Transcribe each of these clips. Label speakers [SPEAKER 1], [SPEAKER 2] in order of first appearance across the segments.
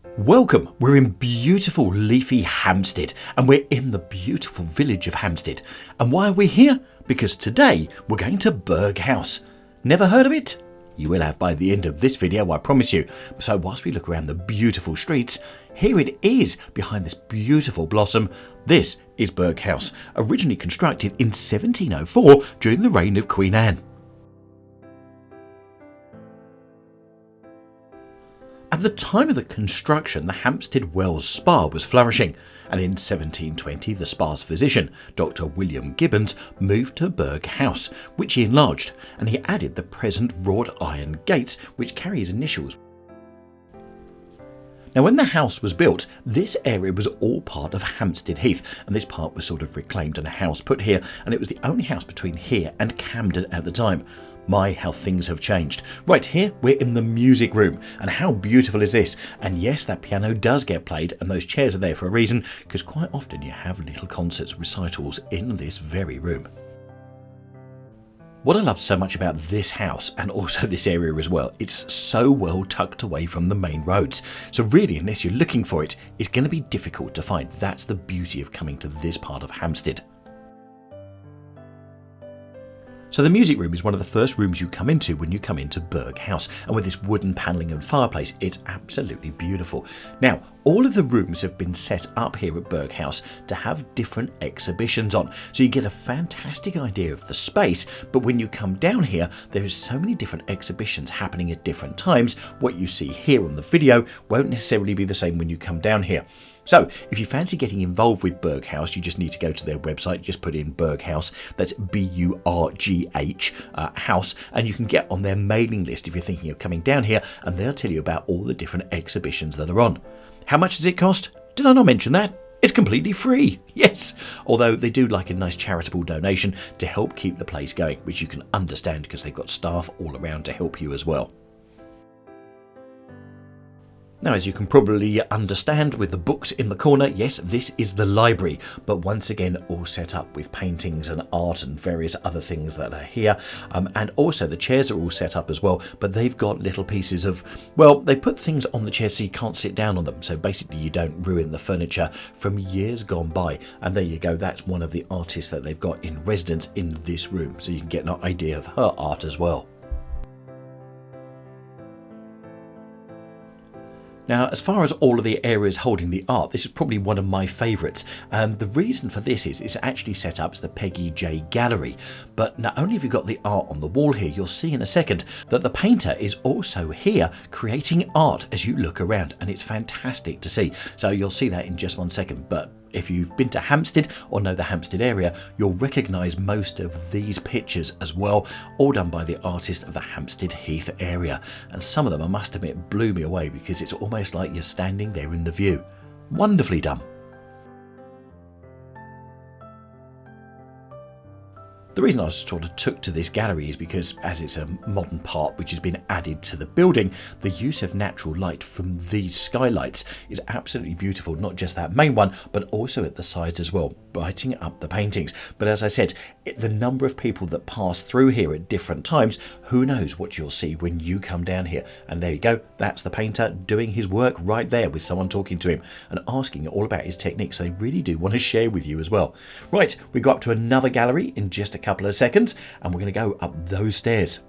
[SPEAKER 1] Welcome, we're in beautiful leafy Hampstead and we're in the beautiful village of Hampstead. And why are we here? Because today we're going to Burgh House. Never heard of it? You will have by the end of this video, I promise you. So whilst we look around the beautiful streets, here it is behind this beautiful blossom. This is Burgh House, originally constructed in 1704 during the reign of Queen Anne. At the time of the construction, the Hampstead Wells Spa was flourishing, and in 1720 the spa's physician, Dr. William Gibbons, moved to Burgh House, which he enlarged, and he added the present wrought iron gates, which carry his initials. Now, when the house was built, this area was all part of Hampstead Heath, and this part was sort of reclaimed and a house put here, and it was the only house between here and Camden at the time. My, how things have changed. Right here, we're in the music room, and how beautiful is this? And yes, that piano does get played, and those chairs are there for a reason, because quite often you have little concerts, recitals in this very room. What I love so much about this house, and also this area as well, it's so well tucked away from the main roads. So really, unless you're looking for it, it's going to be difficult to find. That's the beauty of coming to this part of Hampstead. So the music room is one of the first rooms you come into when you come into Burgh House, and with this wooden panelling and fireplace, it's absolutely beautiful. Now, all of the rooms have been set up here at Burgh House to have different exhibitions on, so you get a fantastic idea of the space, but when you come down here, there is so many different exhibitions happening at different times. What you see here on the video won't necessarily be the same when you come down here. So, if you fancy getting involved with Burgh House, you just need to go to their website, just put in Burgh House, that's B-U-R-G-H, house, and you can get on their mailing list if you're thinking of coming down here, and they'll tell you about all the different exhibitions that are on. How much does it cost? Did I not mention that? It's completely free, yes, although they do like a nice charitable donation to help keep the place going, which you can understand because they've got staff all around to help you as well. Now, as you can probably understand with the books in the corner, yes, this is the library, but once again, all set up with paintings and art and various other things that are here. And also the chairs are all set up as well, but they've got little pieces of, well, they put things on the chairs so you can't sit down on them. So basically you don't ruin the furniture from years gone by. And there you go, that's one of the artists that they've got in residence in this room. So you can get an idea of her art as well. Now, as far as all of the areas holding the art, this is probably one of my favourites. And the reason for this is it's actually set up as the Peggy J Gallery. But not only have you got the art on the wall here, you'll see in a second that the painter is also here creating art as you look around. And it's fantastic to see. So you'll see that in just one second. But if you've been to Hampstead or know the Hampstead area, you'll recognise most of these pictures as well, all done by the artist of the Hampstead Heath area. And some of them, I must admit, blew me away because it's almost like you're standing there in the view. Wonderfully done. The reason I sort of took to this gallery is because as it's a modern part which has been added to the building, the use of natural light from these skylights is absolutely beautiful. Not just that main one, but also at the sides as well, brightening up the paintings. But as I said, the number of people that pass through here at different times, who knows what you'll see when you come down here. And there you go, that's the painter doing his work right there with someone talking to him and asking all about his techniques. They really do want to share with you as well. Right, we go up to another gallery in just a couple of seconds, and we're going to go up those stairs.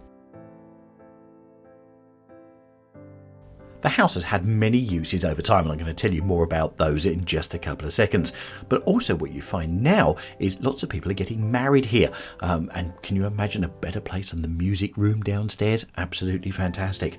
[SPEAKER 1] The house has had many uses over time, and I'm going to tell you more about those in just a couple of seconds. But also what you find now is lots of people are getting married here. And can you imagine a better place than the music room downstairs? Absolutely fantastic.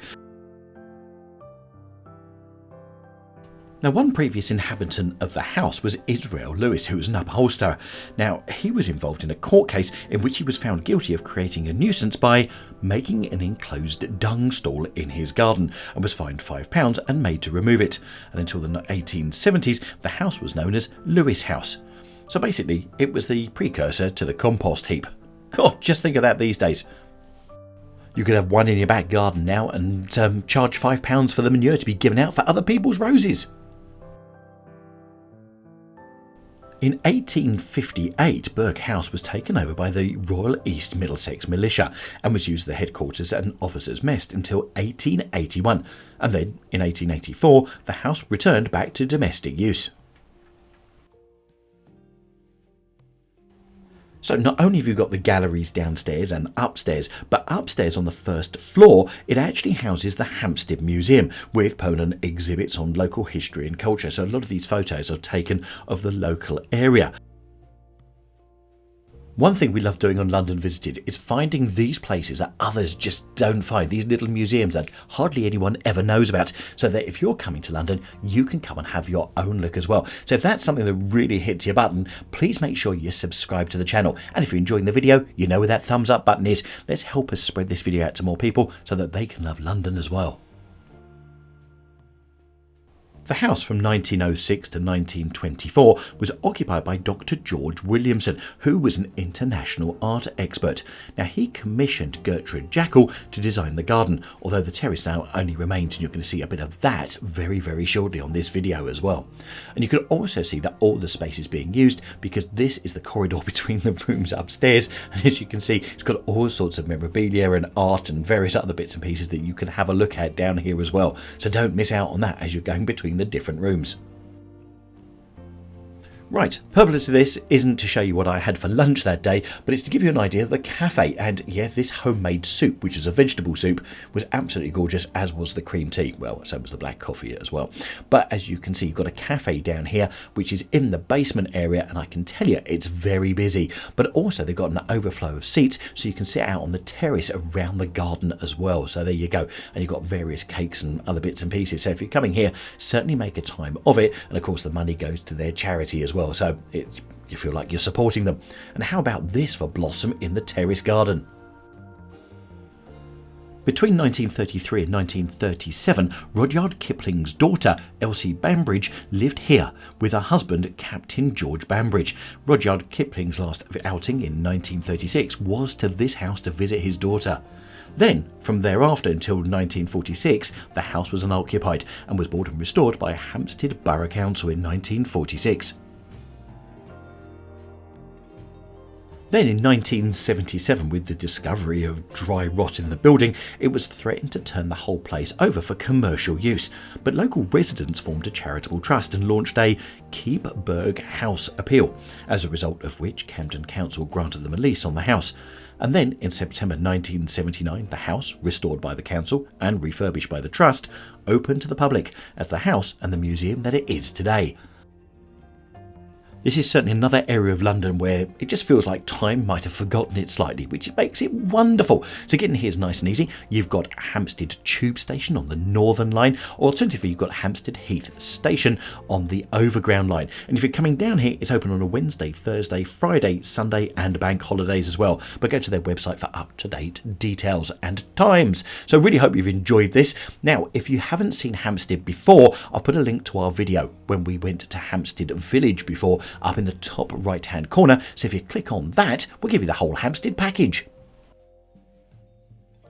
[SPEAKER 1] Now, one previous inhabitant of the house was Israel Lewis, who was an upholsterer. Now, he was involved in a court case in which he was found guilty of creating a nuisance by making an enclosed dung stall in his garden and was fined £5 and made to remove it. And until the 1870s, the house was known as Lewis House. So basically, it was the precursor to the compost heap. God, just think of that these days. You could have one in your back garden now and charge £5 for the manure to be given out for other people's roses. In 1858, Burgh House was taken over by the Royal East Middlesex Militia and was used as the headquarters and officers' mess until 1881, and then in 1884 the house returned back to domestic use. So not only have you got the galleries downstairs and upstairs, but upstairs on the first floor, it actually houses the Hamsptead Museum with permanent exhibits on local history and culture. So a lot of these photos are taken of the local area. One thing we love doing on London Visited is finding these places that others just don't find, these little museums that hardly anyone ever knows about, so that if you're coming to London, you can come and have your own look as well. So if that's something that really hits your button, please make sure you subscribe to the channel. And if you're enjoying the video, you know where that thumbs up button is. Let's help us spread this video out to more people so that they can love London as well. The house from 1906 to 1924 was occupied by Dr. George Williamson, who was an international art expert. Now, he commissioned Gertrude Jackal to design the garden, although the terrace now only remains, and you're going to see a bit of that very, very shortly on this video as well. And you can also see that all the space is being used because this is the corridor between the rooms upstairs, and as you can see, it's got all sorts of memorabilia and art and various other bits and pieces that you can have a look at down here as well. So don't miss out on that as you're going between the different rooms. Right, purpose of this isn't to show you what I had for lunch that day, but it's to give you an idea of the cafe. And yeah, this homemade soup, which is a vegetable soup, was absolutely gorgeous, as was the cream tea. Well, so was the black coffee as well. But as you can see, you've got a cafe down here, which is in the basement area, and I can tell you it's very busy. But also they've got an overflow of seats, so you can sit out on the terrace around the garden as well. So there you go. And you've got various cakes and other bits and pieces. So if you're coming here, certainly make a time of it. And of course, the money goes to their charity as well, so you feel like you're supporting them. And how about this for blossom in the terrace garden? Between 1933 and 1937, Rudyard Kipling's daughter, Elsie Bambridge, lived here with her husband, Captain George Bambridge. Rudyard Kipling's last outing in 1936 was to this house to visit his daughter. Then, from thereafter until 1946, the house was unoccupied and was bought and restored by Hampstead Borough Council in 1946. Then in 1977, with the discovery of dry rot in the building, it was threatened to turn the whole place over for commercial use. But local residents formed a charitable trust and launched a Keep Burgh House appeal, as a result of which Camden Council granted them a lease on the house. And then in September 1979, the house, restored by the council and refurbished by the trust, opened to the public as the house and the museum that it is today. This is certainly another area of London where it just feels like time might have forgotten it slightly, which makes it wonderful. So getting here is nice and easy. You've got Hampstead Tube Station on the Northern Line, or alternatively you've got Hampstead Heath Station on the Overground Line. And if you're coming down here, it's open on a Wednesday, Thursday, Friday, Sunday and bank holidays as well. But go to their website for up-to-date details and times. So really hope you've enjoyed this. Now, if you haven't seen Hampstead before, I'll put a link to our video when we went to Hampstead Village before, up in the top right hand corner, so if you click on that, we'll give you the whole Hampstead package.